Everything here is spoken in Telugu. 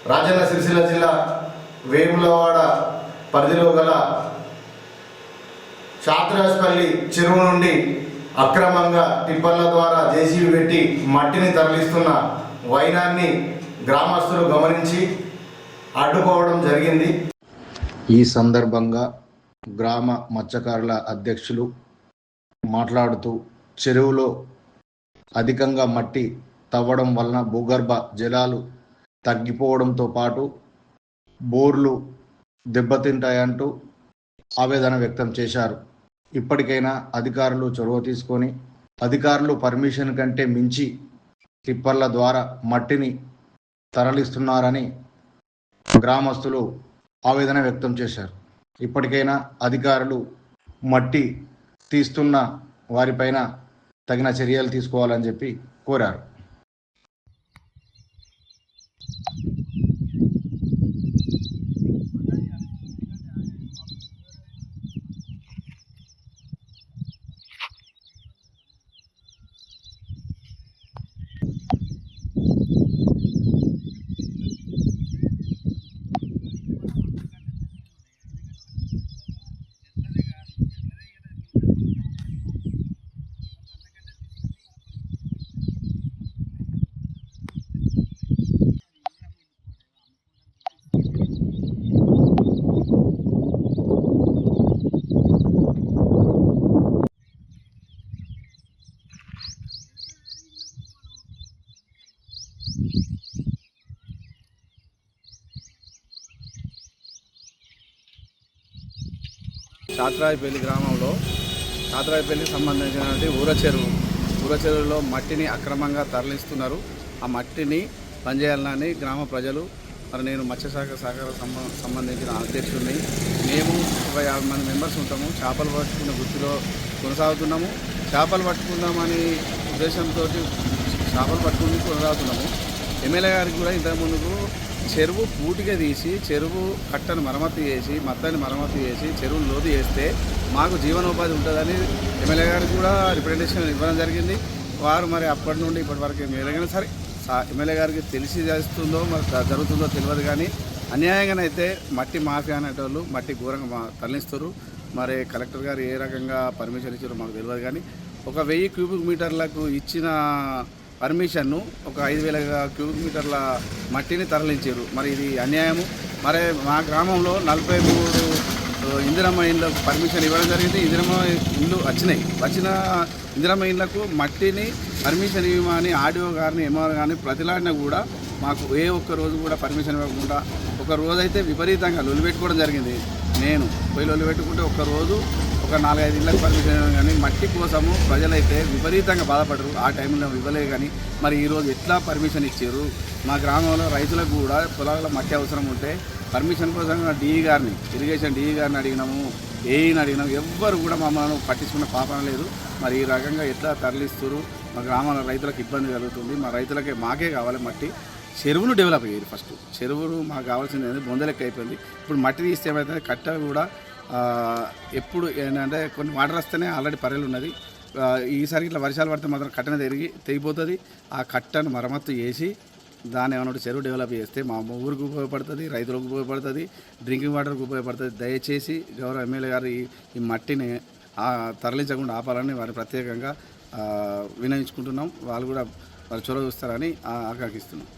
రాజన్న సిరిసిల్ల జిల్లా వేములవాడ పరిధిలో గల చాత్రాజ్పల్లి చెరువు నుండి అక్రమంగా టిప్పర్ల ద్వారా జేసీబీ పెట్టి మట్టిని తరలిస్తున్న వైనాన్ని గ్రామస్తులు గమనించి అడ్డుకోవడం జరిగింది. ఈ సందర్భంగా గ్రామ మత్స్యకారుల అధ్యక్షులు మాట్లాడుతూ చెరువులో అధికంగా మట్టి తవ్వడం వలన భూగర్భ జలాలు తగ్గిపోవడంతో పాటు బోర్లు దెబ్బతింటాయంటూ ఆవేదన వ్యక్తం చేశారు. ఇప్పటికైనా అధికారులు చొరవ తీసుకొని అధికారులు పర్మిషన్ కంటే మించి టిప్పర్ల ద్వారా మట్టిని తరలిస్తున్నారని గ్రామస్తులు ఆవేదన వ్యక్తం చేశారు. ఇప్పటికైనా అధికారులు మట్టి తీస్తున్న వారిపైన తగిన చర్యలు తీసుకోవాలని చెప్పి కోరారు. చాత్రాయిపల్లి గ్రామంలో చాత్రాయిపల్లికి సంబంధించినటువంటి ఊర చెరువులో మట్టిని అక్రమంగా తరలిస్తున్నారు. ఆ మట్టిని పనిచేయాలని గ్రామ ప్రజలు, మరి నేను మత్స్యశాఖ సంబంధించిన అధ్యక్షుడిని, మేము 50 మంది మెంబర్స్ ఉంటాము. చేపలు పట్టుకునే వృత్తిలో కొనసాగుతున్నాము. చేపలు పట్టుకుందామని ఉద్దేశంతో చేపలు పట్టుకుని కొనసాగుతున్నాము. ఎమ్మెల్యే గారికి కూడా ఇంతకుముందుకు చెరువు పూటిగా తీసి చెరువు కట్టను మరమ్మతు చేసి మత్తాన్ని మరమ్మతు చేసి చెరువును లోతు చేస్తే మాకు జీవనోపాధి ఉంటుందని ఎమ్మెల్యే గారికి కూడా రిప్రజెంటేషన్ ఇవ్వడం జరిగింది. వారు మరి అప్పటి నుండి ఇప్పటి వరకు ఎమ్మెల్యే సరే ఎమ్మెల్యే గారికి తెలిసి చేస్తుందో మరి జరుగుతుందో తెలియదు, కానీ అన్యాయంగానైతే మట్టి మాఫియా అనేటోళ్ళు మట్టి ఘోరంగా తరలిస్తారు. మరి కలెక్టర్ గారు ఏ రకంగా పర్మిషన్ ఇచ్చారో మాకు తెలియదు, కానీ ఒక 1000 క్యూబిక్ మీటర్లకు ఇచ్చిన పర్మిషన్ను ఒక 5000 క్యూబిక్ మీటర్ల మట్టిని తరలించారు. మరి ఇది అన్యాయము. మరి మా గ్రామంలో 43 ఇందిరమ్మ ఇళ్ళకు పర్మిషన్ ఇవ్వడం జరిగింది. ఇందిరమ్మ ఇళ్ళు వచ్చిన ఇందిరమ్మ ఇళ్లకు మట్టిని పర్మిషన్ ఇవ్వమని ఆర్డీఓ గారిని ఎంఆర్ గారిని ప్రతిలాడినా కూడా మాకు ఏ ఒక్క రోజు కూడా పర్మిషన్ ఇవ్వకుండా ఒక రోజైతే విపరీతంగా లొల్లి పెట్టుకోవడం జరిగింది. నేను పోయి లొల్లి పెట్టుకుంటే ఒక్కరోజు ఒక 4-5 ఇళ్ళకి పర్మిషన్ ఇవ్వడం, కానీ మట్టి కోసము ప్రజలైతే విపరీతంగా బాధపడరు. ఆ టైంలో ఇవ్వలే, కానీ మరి ఈరోజు ఎట్లా పర్మిషన్ ఇచ్చారు? మా గ్రామంలో రైతులకు కూడా పొలాల్లో మట్టి అవసరం ఉంటే పర్మిషన్ కోసం డిఈ గారిని, ఇరిగేషన్ డిఈ గారిని అడిగినాము, ఏఈని అడిగినాము. ఎవ్వరు కూడా మమ్మల్ని పట్టించుకున్న పాపం లేదు. మరి ఈ రకంగా ఎట్లా తరలిస్తారు? మా గ్రామంలో రైతులకు ఇబ్బంది కలుగుతుంది. మా రైతులకే మాకే కావాలి మట్టి. చెరువును డెవలప్ అయ్యేది. ఫస్ట్ చెరువును మాకు కావాల్సింది బొందలెక్క అయిపోయింది. ఇప్పుడు మట్టి తీస్తే ఏమైతే కట్ట కూడా ఎప్పుడు ఏంటంటే కొన్ని వాటర్ వస్తేనే ఆల్రెడీ పర్రెలు ఉన్నది. ఈసారి ఇట్లా వర్షాలు పడితే మాత్రం కట్టన తెగిపోతుంది. ఆ కట్టను మరమ్మత్తు చేసి దాన్ని ఏమన్నా చెరువు డెవలప్ చేస్తే మా ఊరికి ఉపయోగపడుతుంది, రైతులకు ఉపయోగపడుతుంది, డ్రింకింగ్ వాటర్కి ఉపయోగపడుతుంది. దయచేసి గౌరవ ఎమ్మెల్యే గారు ఈ మట్టిని తరలించకుండా ఆపాలని వారిని ప్రత్యేకంగా వినయించుకుంటున్నాం. వాళ్ళు కూడా వారు చొరవ చూస్తారని ఆకాంక్షిస్తున్నాం.